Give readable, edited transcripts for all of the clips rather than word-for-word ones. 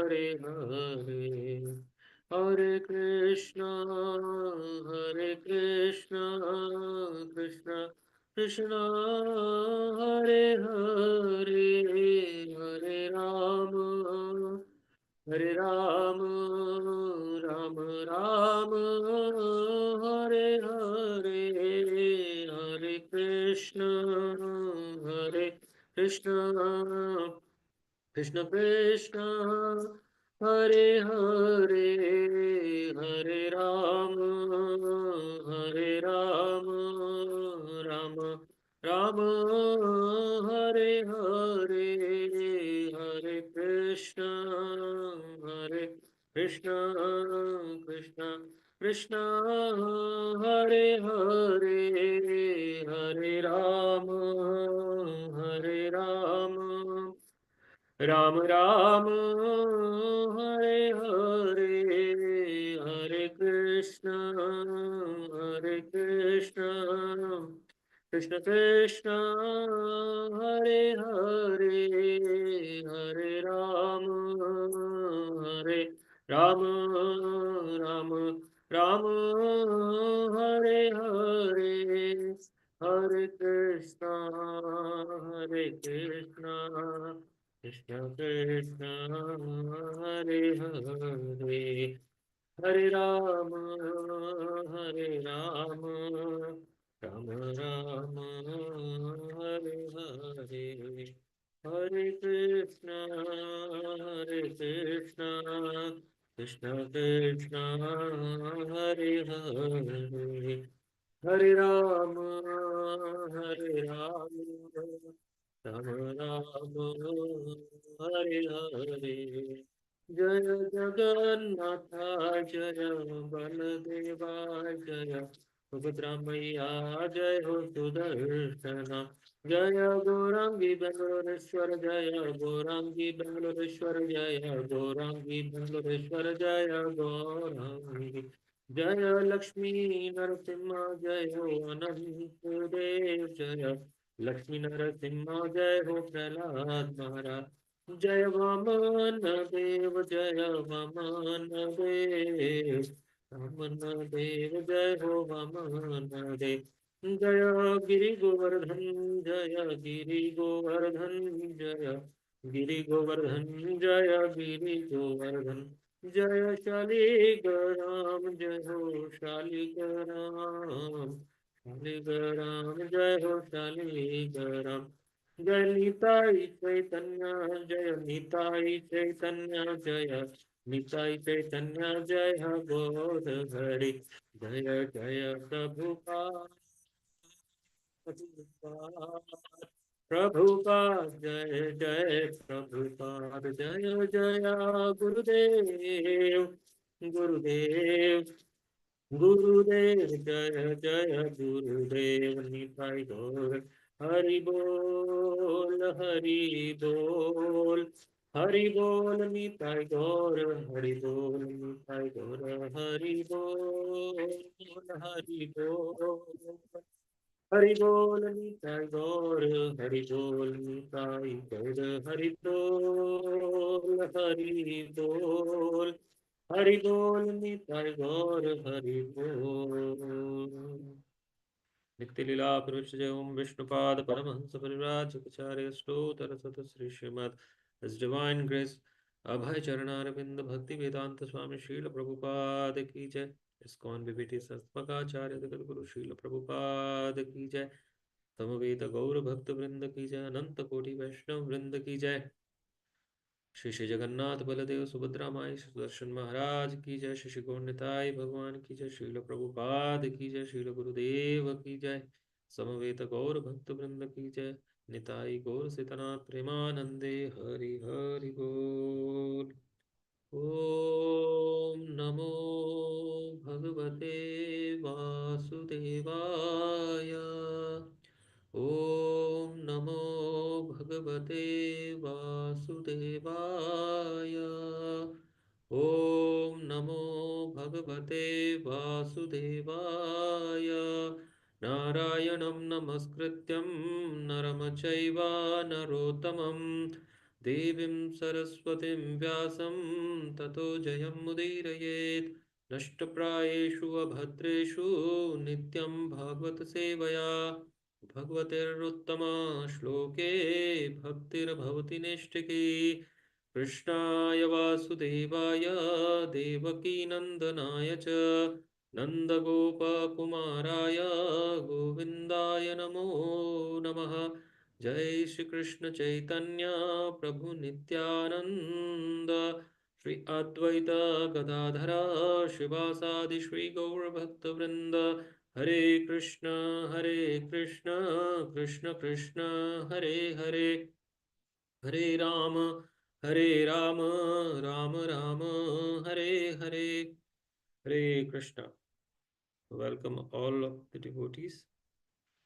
हरे हरे, हरे कृष्णा कृष्णा कृष्णा हरे हरे, हरे राम राम राम हरे हरे, हरे कृष्ण कृष्ण कृष्ण हरे हरे, हरे राम राम राम हरे हरे, हरे कृष्ण कृष्ण कृष्ण हरे हरे, हरे राम राम राम हरे हरे, हरे कृष्ण कृष्ण कृष्ण हरे हरे, हरे राम राम राम हरे हरे, हरे कृष्णा कृष्ण कृष्ण हरे हरे, हरे राम राम राम हरे हरे, हरे कृष्ण कृष्ण कृष्ण हरे हरे, हरे राम राम राम हरे हरे, जय जगन्नाथ जय बलदेवा जय सुभद्रा मैया जय हो सुदर्शना, जय गौरांगी बेंगलोरेश्वर जय गौरांगी बेंगलोरेश्वर जय गौरांगी बेंगलोरेश्वर जय गौरांगी, जय लक्ष्मी नरसिम्हा जय हो अनंत देव जय लक्ष्मी नरसिम्हा जय हो प्रहलाद महाराज, जय वामन देव जय वामन देव, वामन देव जय हो वामन देव, जय गिरि गोवर्धन जय गिरि गोवर्धन जय गिरि गोवर्धन जय गिरि गोवर्धन, जय शालिग्राम जय हो शालिग्राम, शालिग्राम जय हो शालिग्राम, जय निताई चैतन्य जय निताई चैतन्य जय निताई चैतन्य जय बोध हरि, जय जय प्रभुपाद प्रभुपाद प्रभुपाद जय जय प्रभुपाद, जय जय गुरुदेव गुरुदेव गुरुदेव जय जय गुरुदेव, निताई गौर हरि बोल हरि बोल हरि बोल, निताई गौर हरि बोल निताई गौर हरि बोल हरि बोल, हरि बोल निताई गौर हरि बोल निताई गौर हरि बोल हरि बोल, हरि बोल निताई गौर हरि बोल, नित्य लीला पुरुष जय ओम विष्णुपाद परमहंस परिव्राजकाचार्य स्तोत्र सत Shri Shrimad His Divine Grace अभय चरणारविंद भक्ति वेदांत स्वामी शील प्रभुपाद की जय, इस्कॉन विभूति संस्थापकाचार्य जगत गुरु शील प्रभुपाद की जय, समवेत गौर भक्त वृंद की जय, अनंत कोटि वैष्णव वृंद की जय, श्री श्री जगन्नाथ बलदेव सुभद्रा माई सुदर्शन महाराज की जय, श्री श्री गौरनिताय भगवान की जय, श्रील प्रभुपाद की जय, श्रील गुरुदेव की जय, समवेत गौर भक्त वृंद की जय, निताई गौर सितनाथ प्रेमानंदे हरि हरि बोल। ओम नमो भगवते वासुदेवाय, ओम नमो भगवते वासुदेवाय, ओम नमो भगवते वासुदेवाय, नारायणं नमस्कृत्यं नरं चैव नरोत्तमं देवीं सरस्वतीं व्यासं ततो जयमुदीरयेत् नष्टप्रायेषु अभद्रेषु नित्यं भागवत सेवया भगवतेरुत्तमा श्लोके भक्तिर्भवति नैष्ठिकी कृष्णाय वासुदेवाय देवकीनन्दनाय च नन्दगोपकुमाराय गोविन्दाय नमो नमः जय श्री कृष्ण चैतन्य प्रभु नित्यानंद श्री अद्वैत गदाधर शिवासादि श्री गौर भक्त वृंद हरे Krishna Krishna Krishna Hare Hare Hare Ram Ram Ram Hare Hare Hare Krishna welcome all of the devotees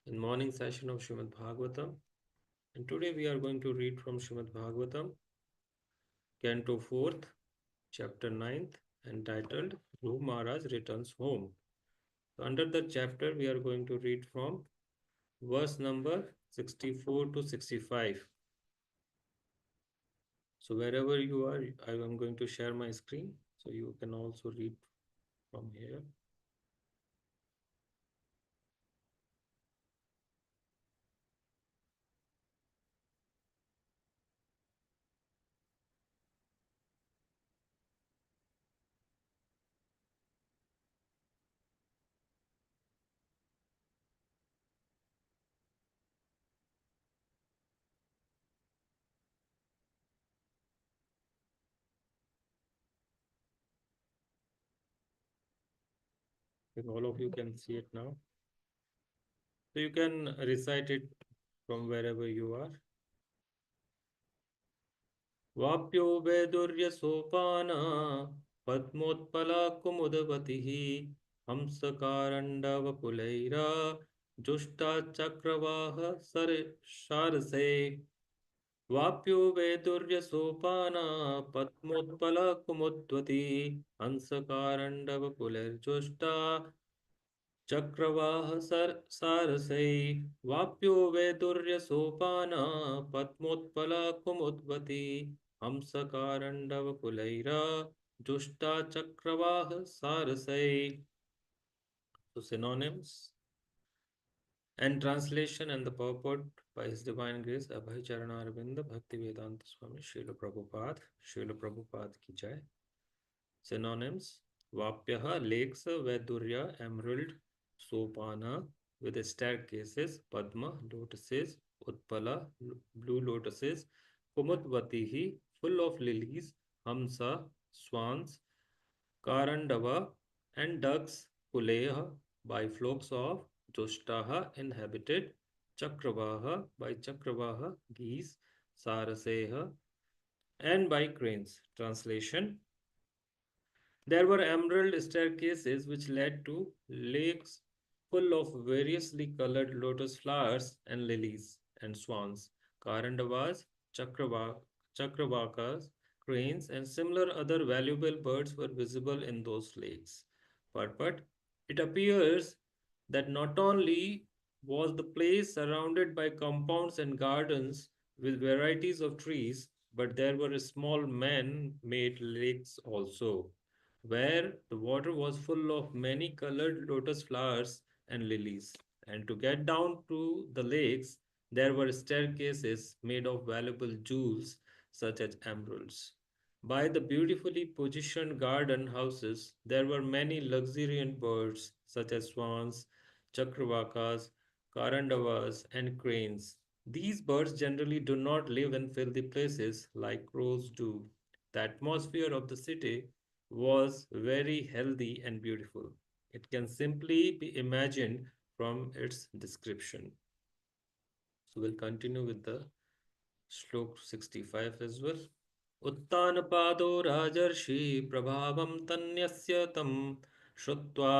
in morning session of Srimad Bhagavatam. And today we are going to read from Srimad Bhagavatam, Canto 4th, Chapter 9th, entitled Dhruv Maharaj Returns Home. So under the chapter, we are going to read from verse number 64 to 65. So wherever you are, I am going to share my screen, so you can also read from here. If all of you can see it now. So you can recite it from wherever you are. वाप्यो वैदुर्यसोपाना पद्मोत्पला कुमुदवतिः हंसकारण्डवकुलैरा जुष्टा चक्रवाह सर शारसे वाप्यो वैदुर्यसोपाना पद्मोत्पला कुमुद्वती हंसकारण्डवकुलैर्जुष्टा चक्रवाह सारसै वाप्यो वैदुर्यसोपाना पद्मोत्पला कुमुद्वती हंसकारण्डवकुलैरा जुष्टा चक्रवाह सारसै. So synonyms and translation and the purport by His Divine Grace Abhay Charana Arvinda Bhakti Vedanta Swami Srila Prabhupada ki jai. Synonyms: Vapyaha, lakes, Vaidurya, emerald, Sopana, with staircases, Padma, lotuses, Utpala, blue lotuses, Kumudvatihi, full of lilies, Hamsa, swans, Karandava, and ducks, Kuleha, by flocks of Joshtaha, inhabited, Chakravaha, by Chakravaha, geese, Saraseha, and by cranes. Translation: there were emerald staircases which led to lakes full of variously colored lotus flowers and lilies and swans, karandavas, chakravakas, cranes, and similar other valuable birds were visible in those lakes. But it appears that not only was the place surrounded by compounds and gardens with varieties of trees, but there were small man-made lakes also where the water was full of many colored lotus flowers and lilies. And to get down to the lakes, there were staircases made of valuable jewels such as emeralds. By the beautifully positioned garden houses, there were many luxuriant birds such as swans, chakravakas, karandavas, and cranes. These birds generally do not live in filthy places like crows do. The atmosphere of the city was very healthy and beautiful. It can simply be imagined from its description. So we'll continue with the Shlok 65 as well. उत्तानपादो राजर्षि प्रभावं तन्यस्य तं श्रुत्वा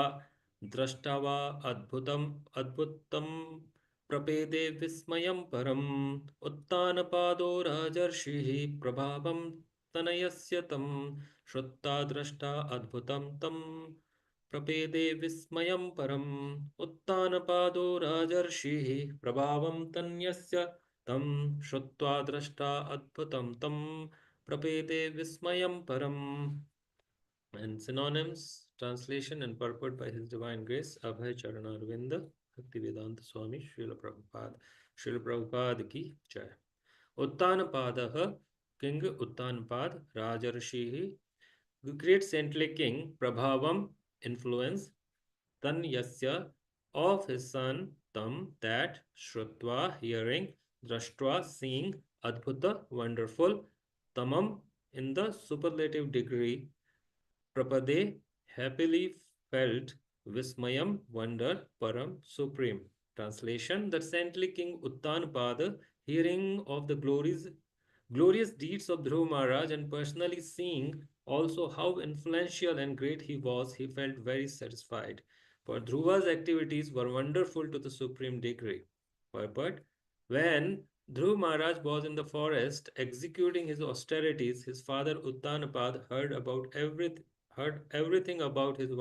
दृष्ट्वा अद्भुतं प्रपेदे विस्मयं परम् उत्तानपादो राजर्षिः प्रभावं तनयस्य तं श्रुत्वा दृष्टा अद्भुतं तं प्रपेदे विस्मयं परम् उत्तानपादो राजर्षिः प्रभावं तन्यस्य Tam Shrutva Drashta Adbhutam Tam Prapete Vismayam Param. And synonyms, translation and purport by His Divine Grace, Abhay Charana Arvinda, Bhaktivedanta Swami, Srila Prabhupada. Srila Prabhupada ki jai. Uttanapadaha, King Uttanapad, Rajarshihi, the great saintly king, Prabhavam, influence, Tanyasya, of his son, Tam, that, Shrutva, hearing, Drashtva, seeing, Adbhuta, wonderful, Tamam, in the superlative degree, Prapade, happily felt, Vismayam, wonder, Param, supreme. Translation: the saintly king Uttanpada, hearing of the glorious deeds of Dhruv Maharaj and personally seeing also how influential and great he was, he felt very satisfied. For Dhruva's activities were wonderful to the supreme degree. Purport: when Dhruv Maharaj was in the forest executing his austerities, his father Uttanapad heard everything about his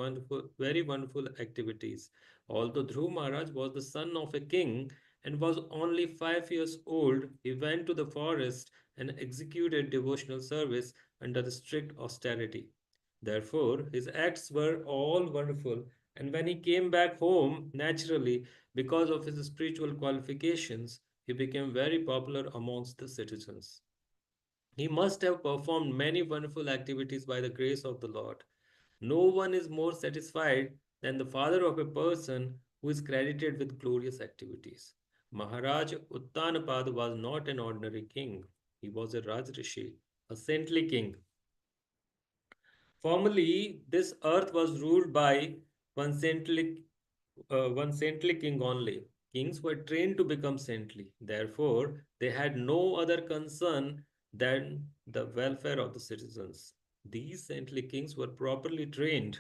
very wonderful activities. Although Dhruv Maharaj was the son of a king and was only 5 years old, he went to the forest and executed devotional service under the strict austerity. Therefore, his acts were all wonderful, and when he came back home, naturally, because of his spiritual qualifications, he became very popular amongst the citizens. He must have performed many wonderful activities by the grace of the Lord. No one is more satisfied than the father of a person who is credited with glorious activities. Maharaj Uttanapad was not an ordinary king. He was a Rajrishi, a saintly king. Formerly, this earth was ruled by one saintly, one saintly king only. Kings were trained to become saintly. Therefore, they had no other concern than the welfare of the citizens. These saintly kings were properly trained,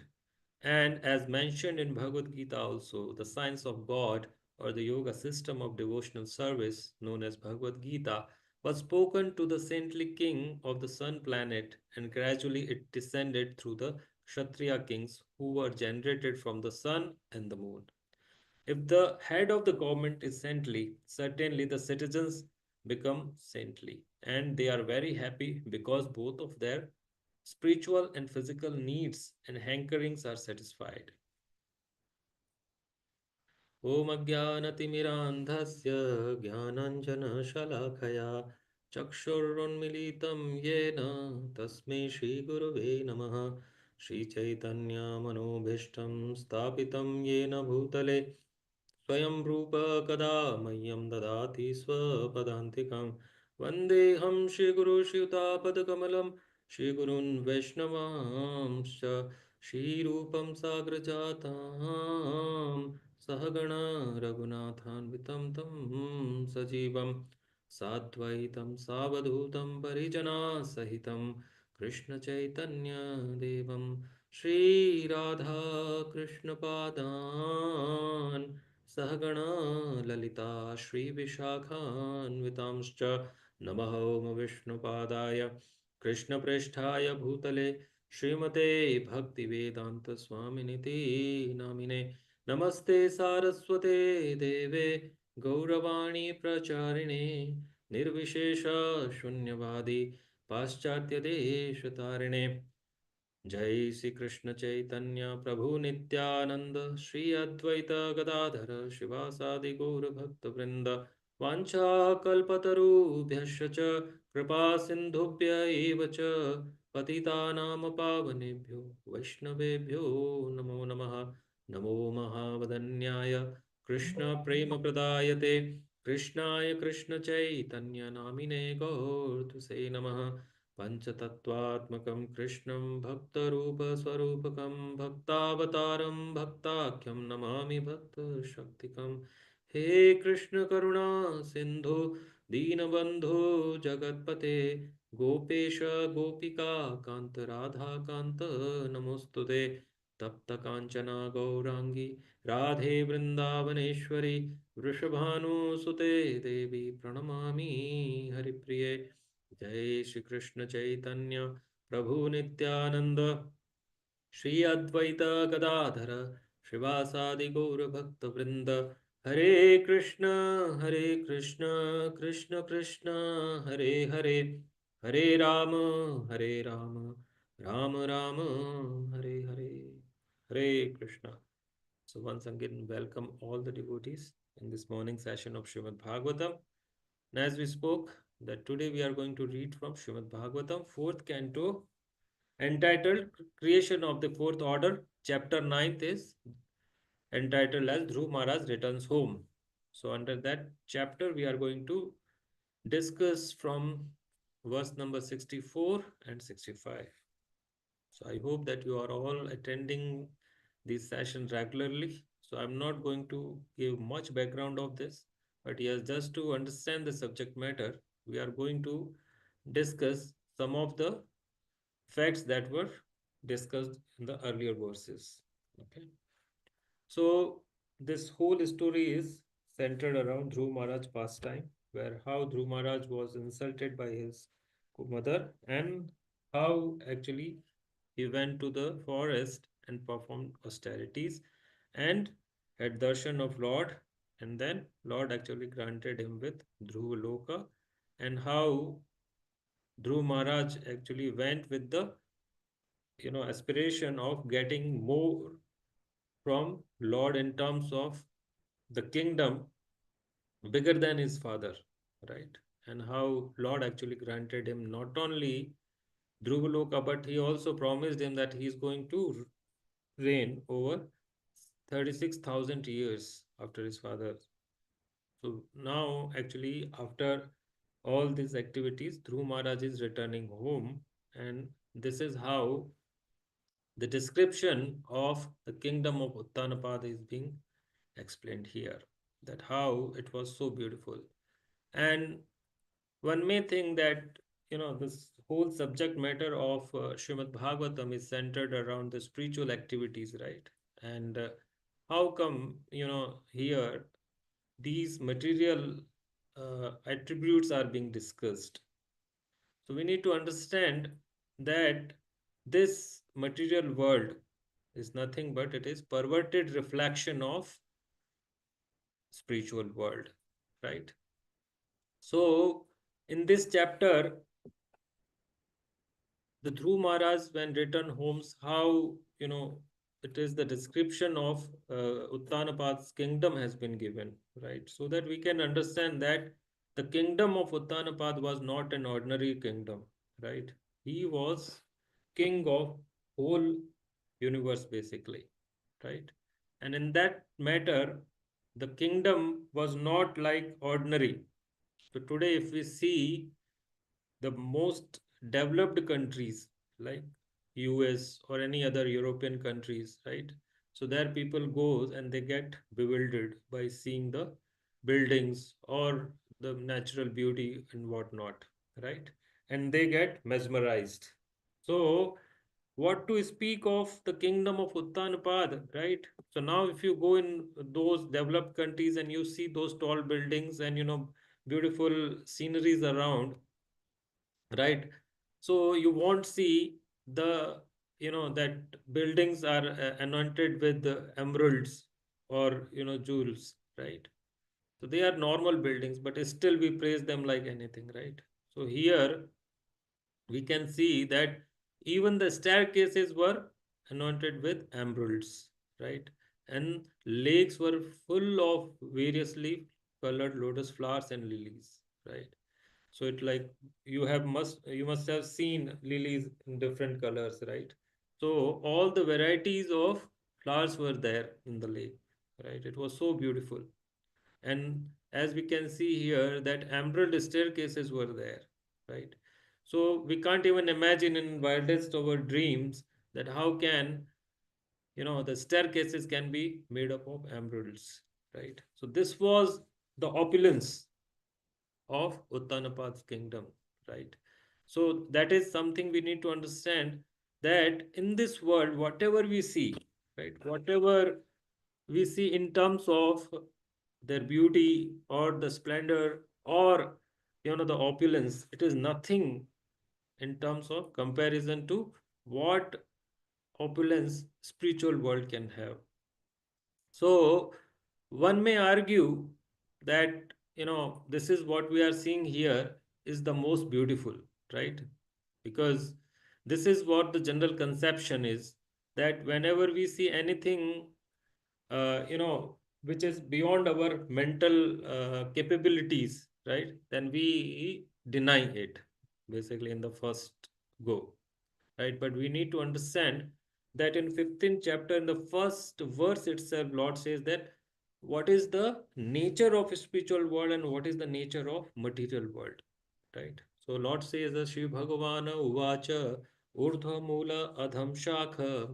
and as mentioned in Bhagavad Gita also, the science of God or the yoga system of devotional service known as Bhagavad Gita was spoken to the saintly king of the sun planet, and gradually it descended through the Kshatriya kings who were generated from the sun and the moon. If the head of the government is saintly, certainly the citizens become saintly, and they are very happy because both of their spiritual and physical needs and hankerings are satisfied. ॐ अज्ञानतिमिरान्धस्य ज्ञानाञ्जनशलाखया चक्षुरुन्मिलितं येन तस्मै श्रीगुरुवे नमः श्रीचैतन्यमनोभीष्टं स्थापितं येन भूतले स्वयं रूप कदा मह्यं ददाति स्वपदान्तिकं वन्देऽहं श्रीगुरुश्रीयुतापदकमलं श्रीगुरून् वैष्णवांश्च श्रीरूपं साग्रजातां सहगणा रघुनाथान्वितं तं सजीवं साद्वैतं सावधूतं परिजनासहितं कृष्णचैतन्यदेवं श्रीराधाकृष्णपादान् सहगणा ललिता श्रीविशाखान्वितांश्च नमः ॐ विष्णुपादाय कृष्णप्रेष्ठाय भूतले श्रीमते भक्तिवेदान्तस्वामिनिति नामिने नमस्ते सारस्वते देवे गौरवाणी प्रचारिणे निर्विशेष शून्यवादी पाश्चात्यदेशतारिणे जय श्री कृष्ण चैतन्य प्रभु नित्यानंद श्री अद्वैत गदाधर शिवासादि गौर भक्त वृंद वाञ्छाकल्पतरुभ्यश्च च कृपा सिन्धुभ्य एव च पतितानां पावनेभ्यो वैष्णवेभ्यो नमो नमः नमो महावदन्याय कृष्ण प्रेम प्रदायते कृष्णाय कृष्ण चैतन्य नामिने गौरतुसे नमः पञ्चतत्त्वात्मकं कृष्णं भक्तरूपस्वरूपकं भक्तावतारं भक्ताख्यं नमामि भक्तशक्तिकं हे कृष्ण करुणा सिन्धु दीनबन्धु जगत्पते गोपेश गोपिका कान्त राधा कान्त नमोऽस्तुते तप्त काञ्चना गौराङ्गी राधे वृन्दावनेश्वरी वृषभानुसुते देवी प्रणमामि हरिप्रिये जय श्री कृष्ण चैतन्य प्रभु नित्यानंद श्री अद्वैत गदाधर श्रीवासादि गौर भक्त वृंद Hare Krishna, Krishna Krishna, Hare Hare, Hare Rama, Hare Rama, Rama Rama, Hare Hare, Hare Krishna. So once again, welcome all the devotees in this morning session of Srimad Bhagavatam. And as we spoke, that today we are going to read from Srimad Bhagavatam, fourth canto, entitled Creation of the Fourth Order. Chapter 9th is entitled as Dhruv Maharaj Returns Home. So under that chapter, we are going to discuss from verse number 64 and 65. So I hope that you are all attending these sessions regularly. So I'm not going to give much background of this, but yes, just to understand the subject matter, we are going to discuss some of the facts that were discussed in the earlier verses. Okay. So this whole story is centered around Dhruv Maharaj pastime, where how Dhruv Maharaj was insulted by his mother and how actually he went to the forest and performed austerities and had darshan of Lord, and then Lord actually granted him with Dhruva Loka, and how Dhruv Maharaj actually went with the aspiration of getting more from Lord in terms of the kingdom bigger than his father, right? And how Lord actually granted him not only Dhruvaloka, but he also promised him that he is going to reign over 36,000 years after his father. So now, actually, after all these activities, Dhruv Maharaj is returning home, and this is how the description of the kingdom of Uttanapada is being explained here. That how it was so beautiful. And one may think that this whole subject matter of Srimad Bhagavatam is centered around the spiritual activities, right? And how come here these material attributes are being discussed? So we need to understand that this material world is nothing but it is perverted reflection of spiritual world, right? So in this chapter, the Dhruv Maharaj, when returned homes, how it is the description of Uttanapad's kingdom has been given, right? So that we can understand that the kingdom of Uttanapad was not an ordinary kingdom, right? He was king of whole universe basically, right? And in that matter, the kingdom was not like ordinary. So today, if we see the most developed countries like US or any other European countries, right? So there people go and they get bewildered by seeing the buildings or the natural beauty and whatnot, right? And they get mesmerized. So what to speak of the kingdom of Uttanapad, right? So now if you go in those developed countries and you see those tall buildings and beautiful sceneries around, right? So you won't see the that buildings are anointed with the emeralds or jewels, right? So they are normal buildings, but still we praise them like anything, right? So here we can see that even the staircases were anointed with emeralds, right? And lakes were full of variously colored lotus flowers and lilies, right? So it like you must have seen lilies in different colors, right? So all the varieties of flowers were there in the lake, right? It was so beautiful. And as we can see here, that emerald staircases were there, right? So we can't even imagine in wildest of our dreams that how can the staircases can be made up of emeralds, right? So this was the opulence of Uttanapad's kingdom, right? So that is something we need to understand, that in this world, whatever we see, right, whatever we see in terms of their beauty or the splendor or the opulence, it is nothing in terms of comparison to what opulence spiritual world can have. So One may argue that, this is what we are seeing here is the most beautiful, right? Because this is what the general conception is, that whenever we see anything, which is beyond our mental capabilities, right, then we deny it basically in the first go, right? But we need to understand that in 15th chapter, in the first verse itself, Lord says that what is the nature of spiritual world and what is the nature of material world, right? So Lord says that Shiv Bhagavana Uvacha Urdhva Mula Adham Shakha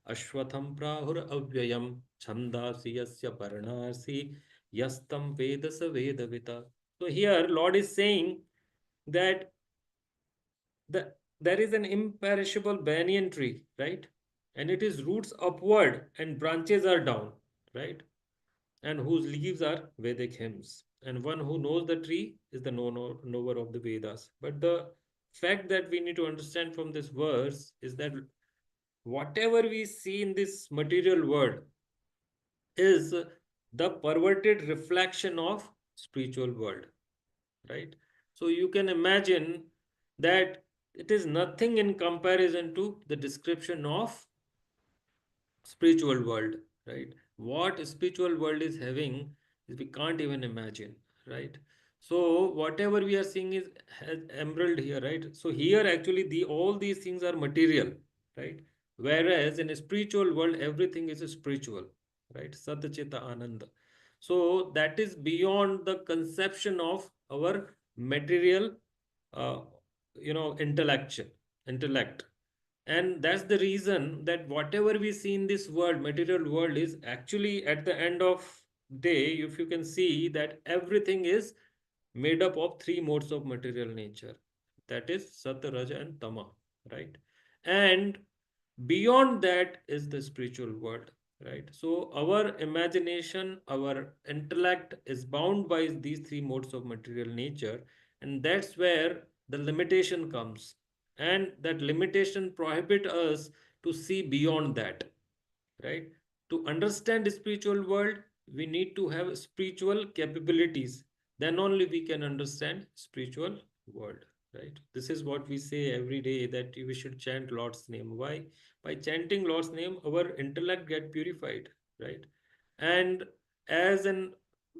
Ashwatham Prahur Avyayam Chandasi Yasya Parnasi Yastam Vedasa Vedavita. So here Lord is saying that there is an imperishable banyan tree, right? And it is roots upward and branches are down, right? And whose leaves are Vedic hymns. And one who knows the tree is the knower of the Vedas. But the fact that we need to understand from this verse is that whatever we see in this material world is the perverted reflection of spiritual world, right? So you can imagine that it is nothing in comparison to the description of spiritual world, right? What spiritual world is having is we can't even imagine, right? So whatever we are seeing is has emerald here, right? So here actually the all these things are material, right? Whereas in a spiritual world everything is spiritual, right? Satchita Ananda. So that is beyond the conception of our material, uh, intellect. And that's the reason that whatever we see in this world, material world, is actually at the end of day, if you can see that everything is made up of three modes of material nature, that is Sat, Raja and Tama, right? And beyond that is the spiritual world, right? So our imagination, our intellect is bound by these three modes of material nature, and that's where the limitation comes, and that limitation prohibit us to see beyond that, right? To understand the spiritual world, we need to have spiritual capabilities. Then only we can understand spiritual world, right? This is what we say every day, that we should chant Lord's name. Why? By chanting Lord's name, our intellect get purified, right? And as an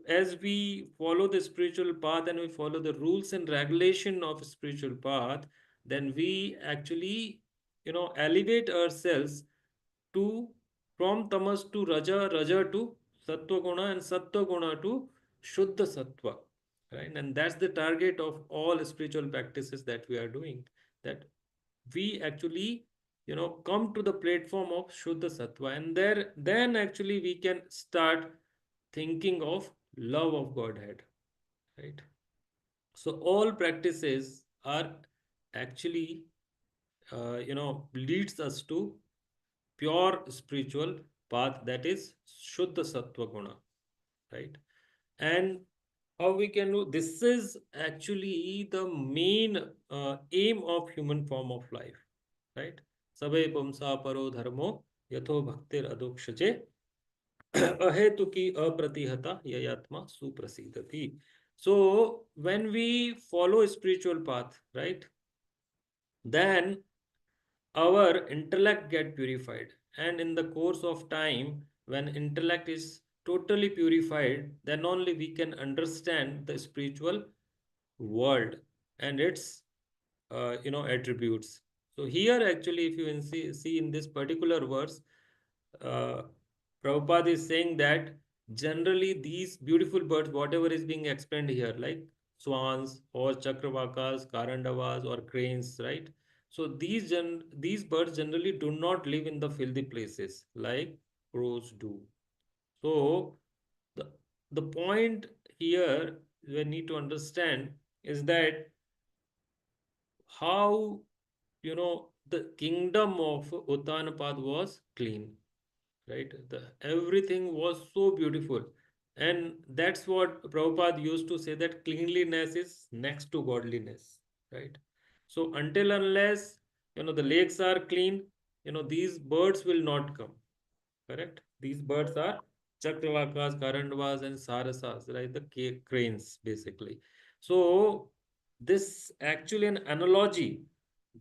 as we follow the spiritual path and we follow the rules and regulation of spiritual path, then we actually, elevate ourselves to from tamas to raja, raja to sattva guna, and sattva guna to shuddha sattva, right? And that's the target of all spiritual practices that we are doing, that we actually, come to the platform of shuddha sattva, and there then actually we can start thinking of love of Godhead, right? So all practices are actually, leads us to pure spiritual path, that is Shuddha Sattva Guna, right? And how we can do this is actually the main aim of human form of life, right? Sabe pumsa paro dharmo yatho bhaktir adokshaje ahetuki apratihata yayatma suprasidati. So when we follow spiritual path, right, then our intellect get purified, and in the course of time when intellect is totally purified, then only we can understand the spiritual world and its attributes. So here actually if you see in this particular verse, uh, Prabhupada is saying that generally these beautiful birds, whatever is being explained here, like swans or chakravakas, karandavas or cranes, right? So these birds generally do not live in the filthy places like crows do. So the the point here we need to understand is that how, the kingdom of Uttanapad was clean, right? Everything was so beautiful, and that's what Prabhupada used to say, that cleanliness is next to godliness, right? So until unless, the lakes are clean, these birds will not come, correct? These birds are Chakravakas, Karandavas, and Sarasas, right? The cranes, basically. So, this actually an analogy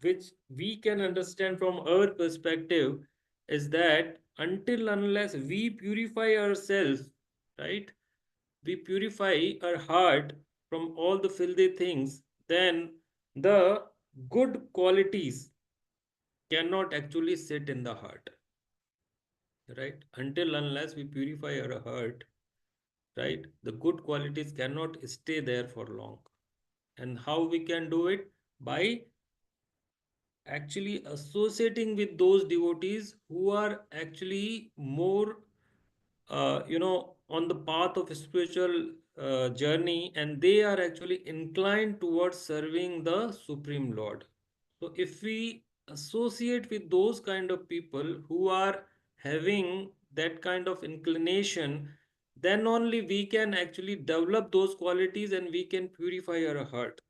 which we can understand from our perspective is that until unless we purify ourselves, right? We purify our heart from all the filthy things, then the good qualities cannot actually sit in the heart, right? Until unless we purify our heart, right, the good qualities cannot stay there for long. And how we can do it? By actually associating with those devotees who are actually more on the path of spiritual journey, and they are actually inclined towards serving the Supreme Lord. So, if we associate with those kind of people who are having that kind of inclination, then only we can actually develop those qualities and we can purify our heart.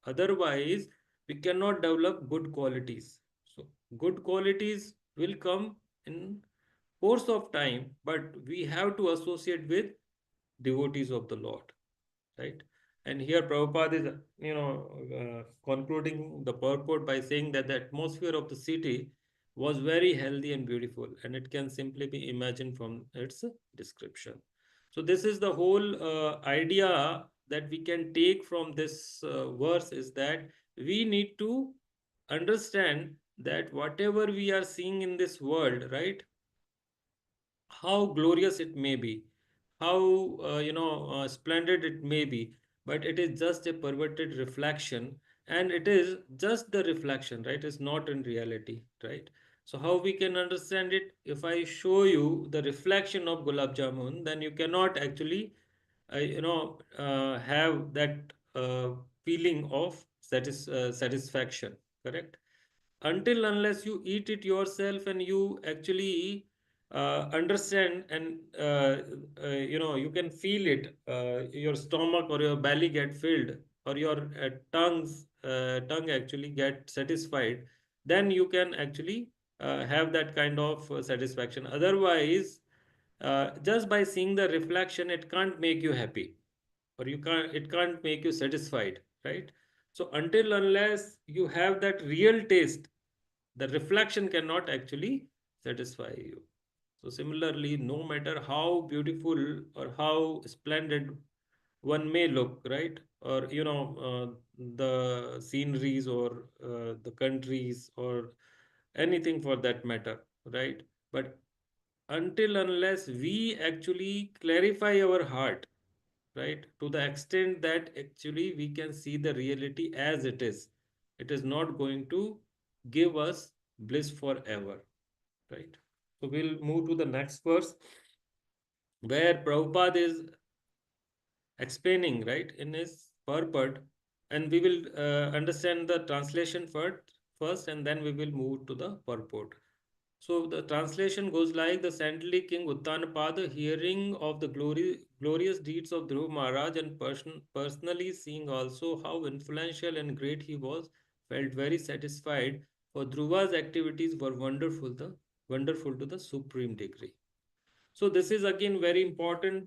Otherwise, we cannot develop good qualities. So, good qualities will come in course of time, but we have to associate with devotees of the Lord, right? And here Prabhupada is, concluding the purport by saying that the atmosphere of the city was very healthy and beautiful, and it can simply be imagined from its description. So this is the whole idea that we can take from this verse is that we need to understand that whatever we are seeing in this world, right? How glorious it may be, how splendid it may be, but it is just a perverted reflection, and it is just the reflection, right? It's not in reality, right? So how we can understand it? If I show you the reflection of gulab jamun, then you cannot actually have that feeling of satisfaction, correct? Until unless you eat it yourself and you actually understand and you can feel it, your stomach or your belly get filled, or your tongue actually get satisfied, then you can actually have that kind of satisfaction. Otherwise, just by seeing the reflection, it can't make you happy, or it can't make you satisfied, right? So until unless you have that real taste, the reflection cannot actually satisfy you. So similarly, no matter how beautiful or how splendid one may look, right? Or the sceneries or the countries or anything for that matter, right? But until unless we actually clarify our heart, right, to the extent that actually we can see the reality as it is not going to give us bliss forever, right? So we'll move to the next verse where Prabhupada is explaining, right, in his purport, and we will understand the translation first, and then we will move to the purport. So the translation goes like: the saintly King Uttanapada, hearing of the glorious deeds of Dhruv Maharaj and personally seeing also how influential and great he was, felt very satisfied, for Dhruva's activities were wonderful to the supreme degree. So this is again very important,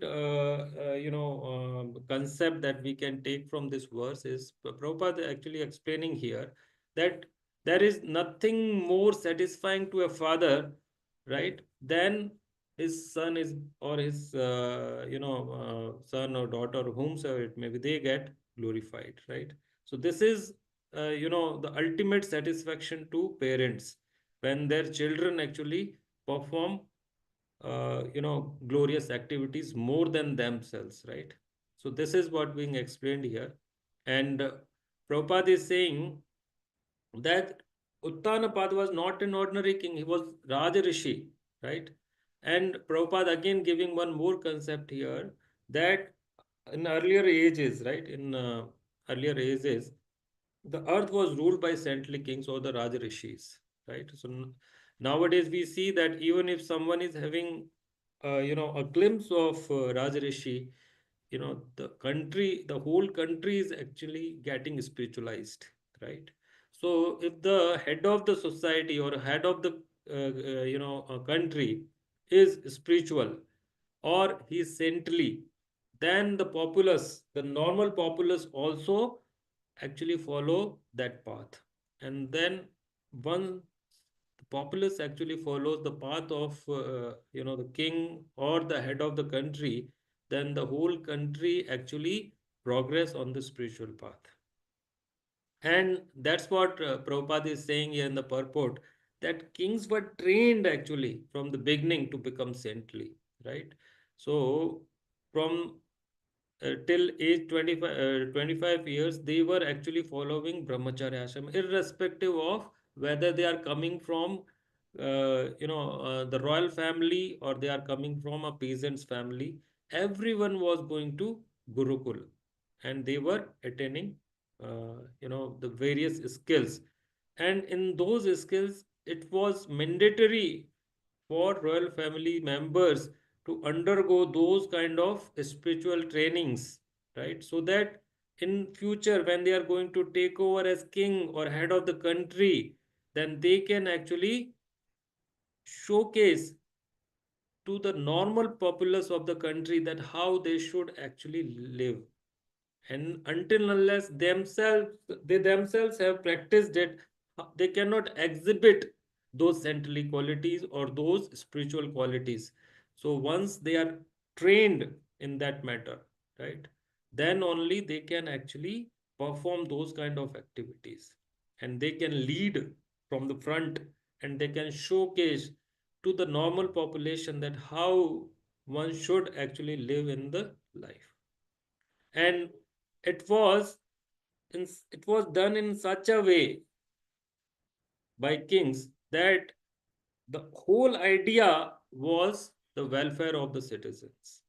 concept that we can take from this verse is Prabhupada actually explaining here that there is nothing more satisfying to a father, right, than his son is or his son or daughter, whomsoever it may be, they get glorified, right? So this is the ultimate satisfaction to parents when their children actually perform glorious activities more than themselves, right? So this is what being explained here. And Prabhupada is saying that Uttanapad was not an ordinary king, he was Raja Rishi, right? And Prabhupada again giving one more concept here that in earlier ages, right? In earlier ages, the earth was ruled by saintly kings or the Raja Rishis, right? So nowadays we see that even if someone is having, a glimpse of Raja Rishi, the whole country is actually getting spiritualized, right? So if the head of the society or head of the country is spiritual, or he is saintly, then the populace, the normal populace also actually follow that path. And then one, the populace actually follows the path of the king or the head of the country, then the whole country actually progress on the spiritual path. And that's what Prabhupada is saying here in the purport, that kings were trained actually from the beginning to become saintly, right? So, from till age 25 years, they were actually following Brahmacharya ashram, irrespective of whether they are coming from the royal family or they are coming from a peasant's family. Everyone was going to Gurukul, and they were attaining the various skills. And in those skills, it was mandatory for royal family members to undergo those kind of spiritual trainings, right? So that in future, when they are going to take over as king or head of the country, then they can actually showcase to the normal populace of the country that how they should actually live. And until unless they themselves have practiced it, they cannot exhibit those saintly qualities or those spiritual qualities. So once they are trained in that matter, right, then only they can actually perform those kind of activities, and they can lead from the front, and they can showcase to the normal population that how one should actually live in the life. And it was it was done in such a way by kings that the whole idea was the welfare of the citizens,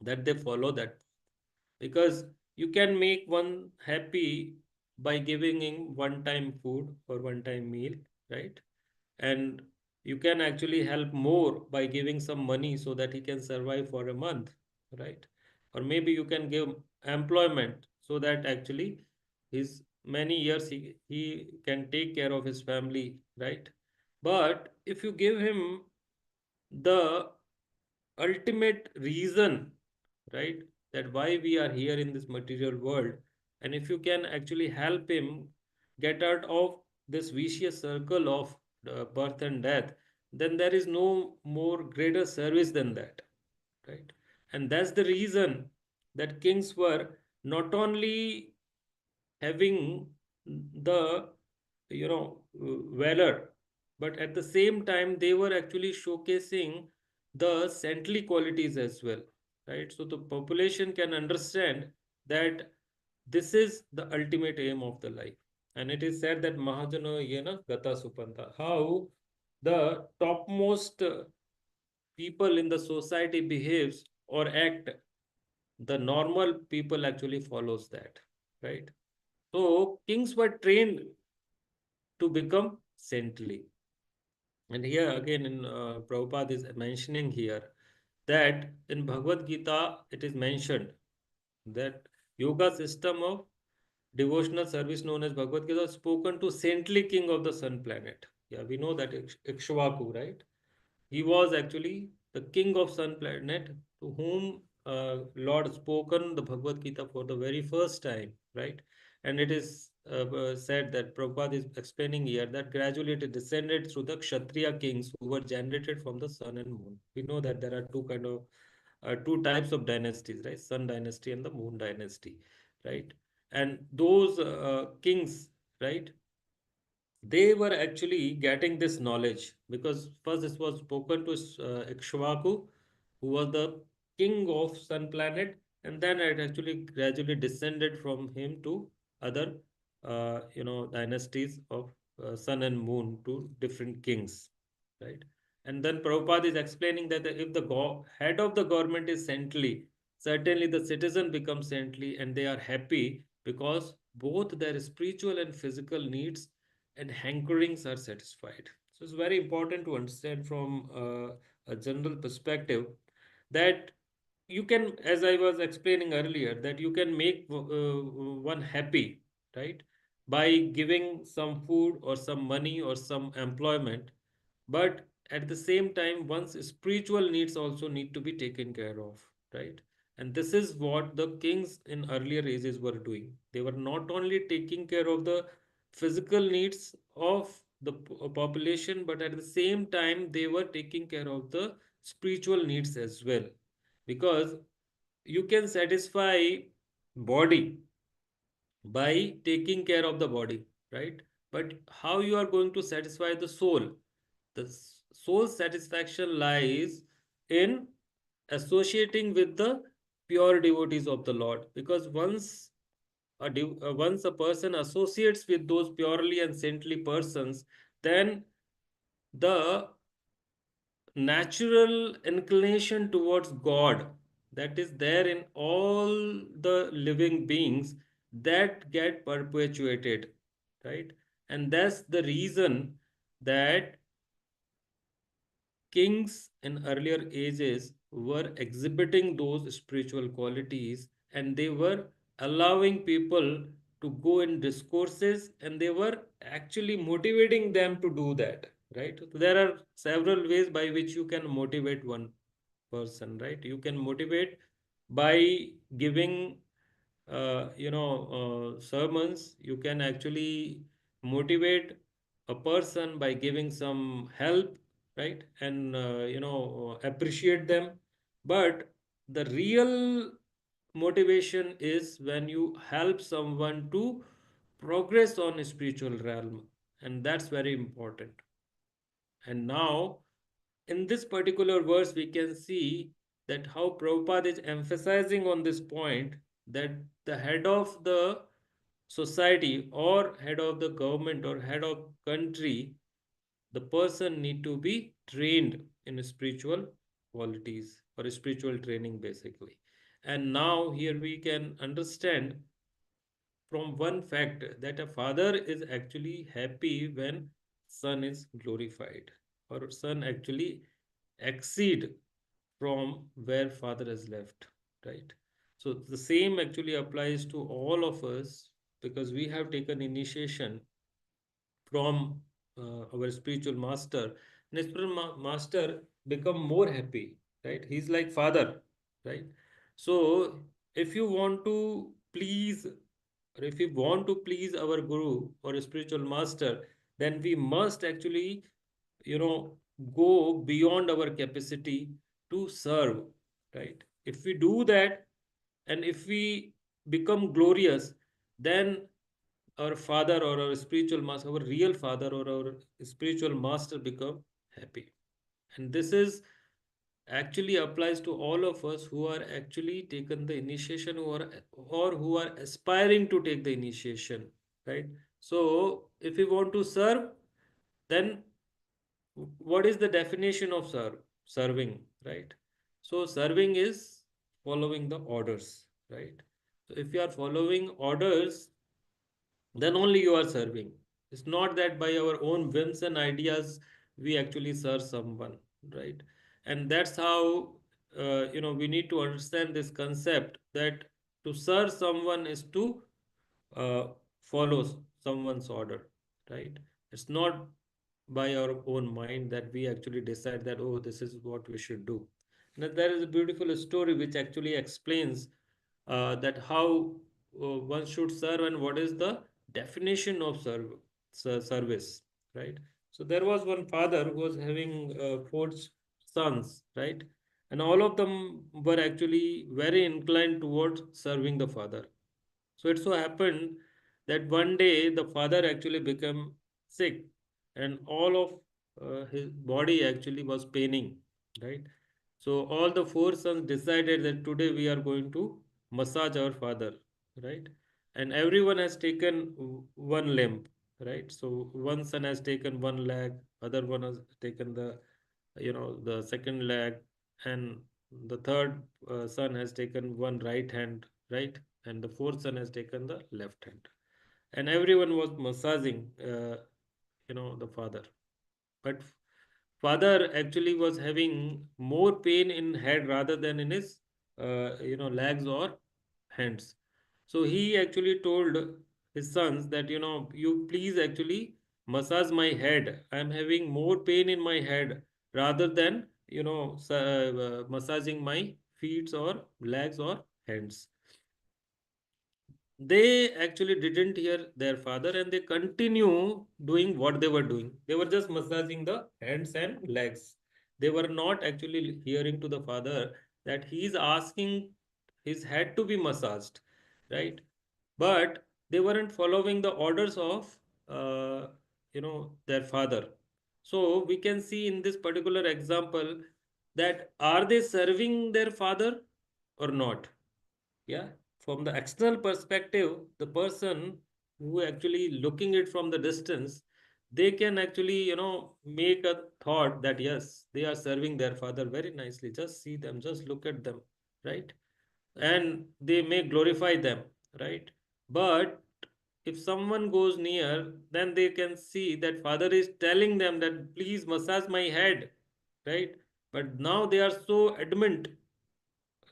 that they follow that, because you can make one happy by giving him one time food or one time meal, right? And you can actually help more by giving some money so that he can survive for a month, right? Or maybe you can give employment so that actually his many years he can take care of his family, right? But if you give him the ultimate reason, right, that why we are here in this material world, and if you can actually help him get out of this vicious circle of birth and death, then there is no more greater service than that, right? And that's the reason that kings were not only having the valor, but at the same time they were actually showcasing the saintly qualities as well, right? So the population can understand that this is the ultimate aim of the life. And it is said that Mahajana Yena Gata Supanta, how the topmost people in the society behaves or act, the normal people actually follows that, right? So kings were trained to become saintly. And here again, in Prabhupada is mentioning here that in Bhagavad Gita it is mentioned that yoga system of devotional service known as Bhagavad Gita is spoken to saintly king of the sun planet. Yeah, we know that Ikshvaku, right? He was actually the king of sun planet to whom Lord spoken the Bhagavad Gita for the very first time, right? And it is said that Prabhupada is explaining here that gradually it descended through the Kshatriya kings who were generated from the sun and moon. We know that there are two types of dynasties, right? Sun dynasty and the moon dynasty, right? And those kings, right, they were actually getting this knowledge because first this was spoken to Ikshvaku, who was the king of sun planet, and then it actually gradually descended from him to other dynasties of sun and moon to different kings, right? And then Prabhupada is explaining that if the head of the government is saintly, certainly the citizen becomes saintly, and they are happy because both their spiritual and physical needs and hankerings are satisfied. So it's very important to understand from a general perspective that you can, as I was explaining earlier, that you can make one happy, right, by giving some food or some money or some employment. But at the same time one's spiritual needs also need to be taken care of, right? And this is what the kings in earlier ages were doing. They were not only taking care of the physical needs of the population, but at the same time they were taking care of the spiritual needs as well. Because you can satisfy body by taking care of the body, right? But how you are going to satisfy the soul? The soul satisfaction lies in associating with the pure devotees of the Lord. Because once a person associates with those purely and saintly persons, then the natural inclination towards God that is there in all the living beings, that get perpetuated, right? And that's the reason that kings in earlier ages were exhibiting those spiritual qualities, and they were allowing people to go in discourses, and they were actually motivating them to do that, right? So there are several ways by which you can motivate one person, right? You can motivate by giving sermons. You can actually motivate a person by giving some help, right? And appreciate them. But the real motivation is when you help someone to progress on a spiritual realm, and that's very important. And now, in this particular verse, we can see that how Prabhupada is emphasizing on this point, that the head of the society or head of the government or head of country, the person need to be trained in spiritual qualities or spiritual training basically. And now here we can understand from one fact that a father is actually happy when son is glorified, or son actually exceed from where father has left, right? So the same actually applies to all of us, because we have taken initiation from our spiritual master. And spiritual master become more happy, right? He's like father, right? So if you want to please, or if we want to please our guru or a spiritual master, then we must actually, you know, go beyond our capacity to serve, right? If we do that, and if we become glorious, then our father or our spiritual master, our real father or our spiritual master, become happy. And this is actually applies to all of us who are actually taken the initiation, or who are aspiring to take the initiation, right? So if we want to serve, then what is the definition of serving, right? So serving is following the orders, right? So if you are following orders, then only you are serving. It's not that by our own whims and ideas we actually serve someone, right? And that's how we need to understand this concept, that to serve someone is to uh, follow someone's order, right? It's not by our own mind that we actually decide that, oh, this is what we should do. And there is a beautiful story which actually explains that how one should serve and what is the definition of service, right? So there was one father who was having four sons, right? And all of them were actually very inclined towards serving the father. So it so happened that one day the father actually became sick, and all of his body actually was paining, right? So all the four sons decided that today we are going to massage our father, right? And everyone has taken one limb, right? So one son has taken one leg, other one has taken the second leg, and the third son has taken one right hand, right? And the fourth son has taken the left hand, and everyone was massaging the father. But father actually was having more pain in head rather than in his legs or hands. So he actually told his sons that, you please actually massage my head. I am having more pain in my head rather than massaging my feet or legs or hands. They actually didn't hear their father, and they continue doing what they were doing. They were just massaging the hands and legs. They were not actually hearing to the father that he is asking his head to be massaged, right? But they weren't following the orders of their father. So we can see in this particular example that are they serving their father or not? Yeah, from the external perspective, the person who actually looking it from the distance, they can actually make a thought that yes, they are serving their father very nicely. Just see them, just look at them, right? And they may glorify them, right? But if someone goes near, then they can see that father is telling them that please massage my head, right? But now they are so adamant,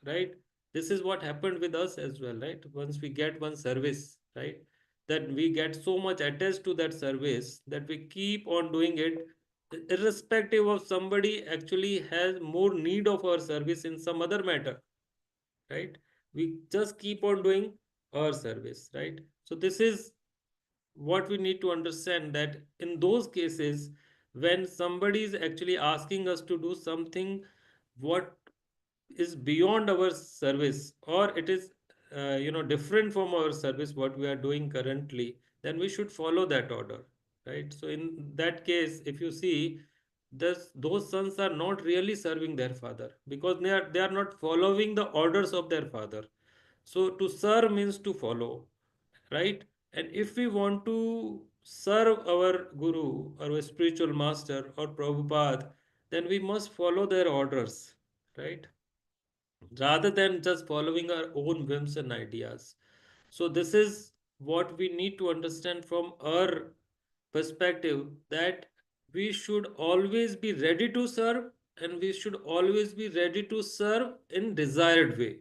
right? This is what happened with us as well, right? Once we get one service, right, that we get so much attached to that service that we keep on doing it, irrespective of somebody actually has more need of our service in some other matter, right? We just keep on doing our service, right? So this is what we need to understand, that in those cases when somebody is actually asking us to do something what is beyond our service, or it is different from our service what we are doing currently, then we should follow that order, right? So in that case, if you see, those sons are not really serving their father, because they are not following the orders of their father. So to serve means to follow, right? And if we want to serve our guru, our spiritual master or Prabhupada, then we must follow their orders, right? Rather than just following our own whims and ideas. So, this is what we need to understand from our perspective, that we should always be ready to serve, and we should always be ready to serve in desired way,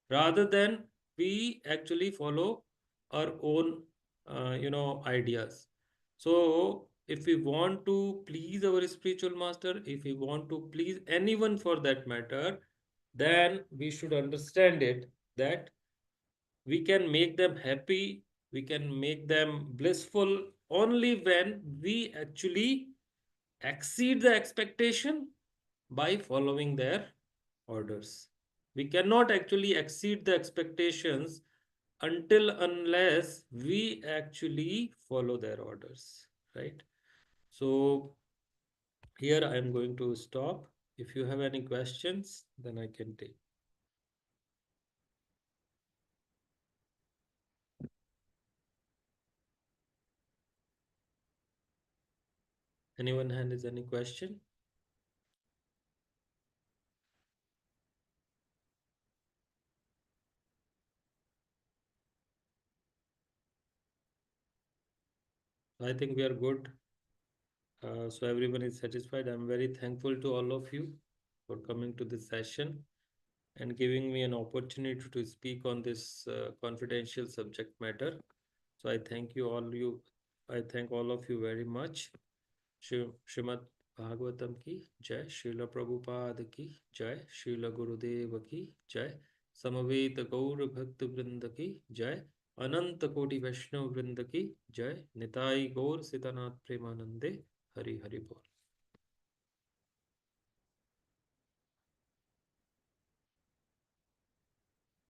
rather than we actually follow our own ideas. So if we want to please our spiritual master, if we want to please anyone for that matter, then we should understand it, that we can make them happy, we can make them blissful only when we actually exceed the expectation by following their orders. We cannot actually exceed the expectations until unless we actually follow their orders, right? So here I am going to stop. If you have any questions, then I can take. Anyone has any question? I think we are good. So everyone is satisfied. I'm very thankful to all of you for coming to this session and giving me an opportunity to speak on this confidential subject matter. So I thank you all. I thank all of you very much. Shrimad Bhagavatam की जय, श्रील प्रभुपाद की जय, श्रील गुरुदेव की जय, समवेत गौर भक्त वृंद की जय, अनंत कोटि वैष्णव वृंद की जय, निताई गौर सीतानाथ प्रेमानंदे। हरि हरि बोल।